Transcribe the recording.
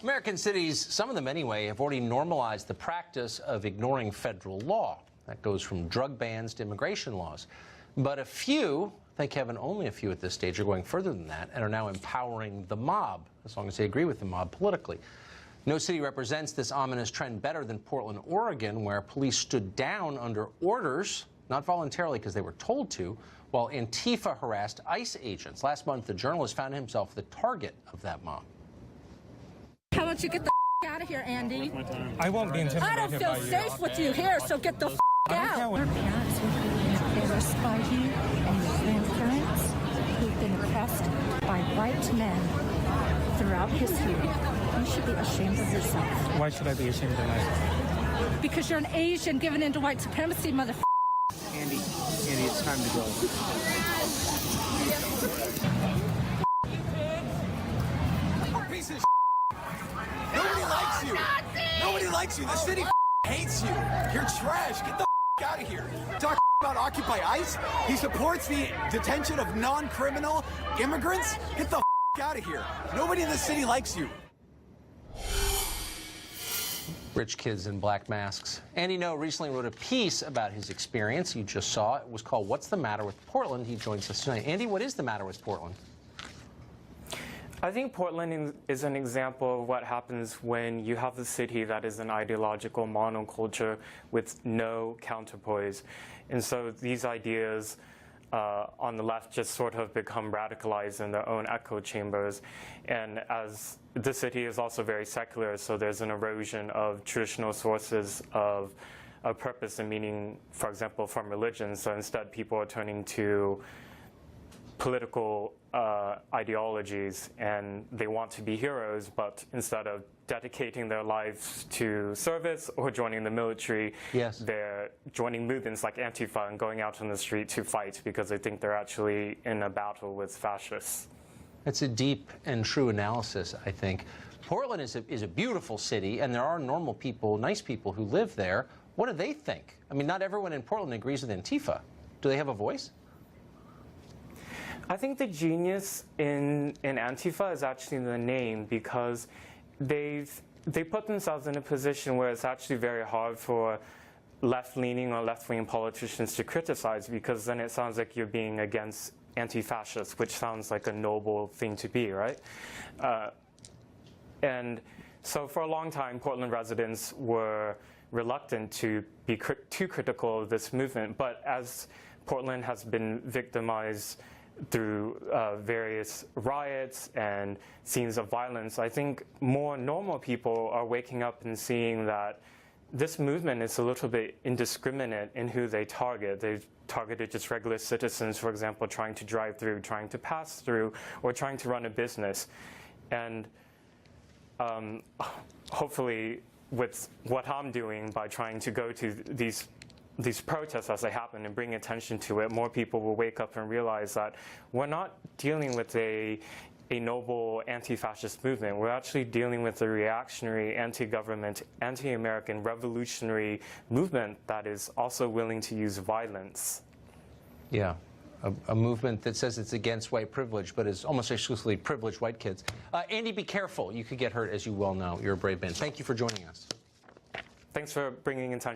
American cities, some of them anyway, have already normalized the practice of ignoring federal law. That goes from drug bans to immigration laws. But a few, thank heaven only a few at this stage, are going further than that and are now empowering the mob, as long as they agree with the mob politically. No city represents this ominous trend better than Portland, Oregon, where police stood down under orders, not voluntarily because they were told to, while Antifa harassed ICE agents. Last month, the journalist found himself the target of that mob. How about you get the out of here, Andy? I won't be intimidated. I don't feel safe with you here, so get the out. Our parents would be embarrassed by you and your grandparents who've been oppressed by white men throughout history. You should be ashamed of yourself. Why should I be ashamed of myself? Because you're an Asian given into white supremacy, mother. Andy, it's time to go. Piece of Nobody likes you. Nobody likes you. The city hates you. You're trash. Get the out of here. Talk about Occupy ICE. He supports the detention of non-criminal immigrants. Get the out of here. Nobody in the city likes you. Rich kids in black masks. Andy No recently wrote a piece about his experience. You just saw it. It was called What's the Matter with Portland? He joins us tonight. Andy, what is the matter with Portland? I think Portland is an example of what happens when you have a city that is an ideological monoculture with no counterpoise. And so these ideas on the left just sort of become radicalized in their own echo chambers. And as the city is also very secular, so there's an erosion of traditional sources of purpose and meaning, for example, from religion. So instead, people are turning to political ideologies, and they want to be heroes, but instead of dedicating their lives to service or joining the military, yes, they're joining movements like Antifa and going out on the street to fight because they think they're actually in a battle with fascists. That's a deep and true analysis, I think. Portland is a beautiful city, and there are normal people, nice people who live there. What do they think? I mean, not everyone in Portland agrees with Antifa. Do they have a voice? I think the genius in Antifa is actually in the name, because they put themselves in a position where it's actually very hard for left-leaning or left-wing politicians to criticize, because then it sounds like you're being against anti-fascists, which sounds like a noble thing to be, right? And so for a long time, Portland residents were reluctant to be too critical of this movement. But as Portland has been victimized through various riots and scenes of violence, I think more normal people are waking up and seeing that this movement is a little bit indiscriminate in who they target. They've targeted just regular citizens, for example, trying to drive through, trying to pass through, or trying to run a business. And hopefully with what I'm doing by trying to go to these protests as they happen and bring attention to it, more people will wake up and realize that we're not dealing with a noble anti-fascist movement. We're actually dealing with a reactionary, anti-government, anti-American, revolutionary movement that is also willing to use violence. Yeah, a movement that says it's against white privilege, but is almost exclusively privileged white kids. Andy, be careful. You could get hurt, as you well know. You're a brave man. Thank you for joining us. Thanks for bringing attention.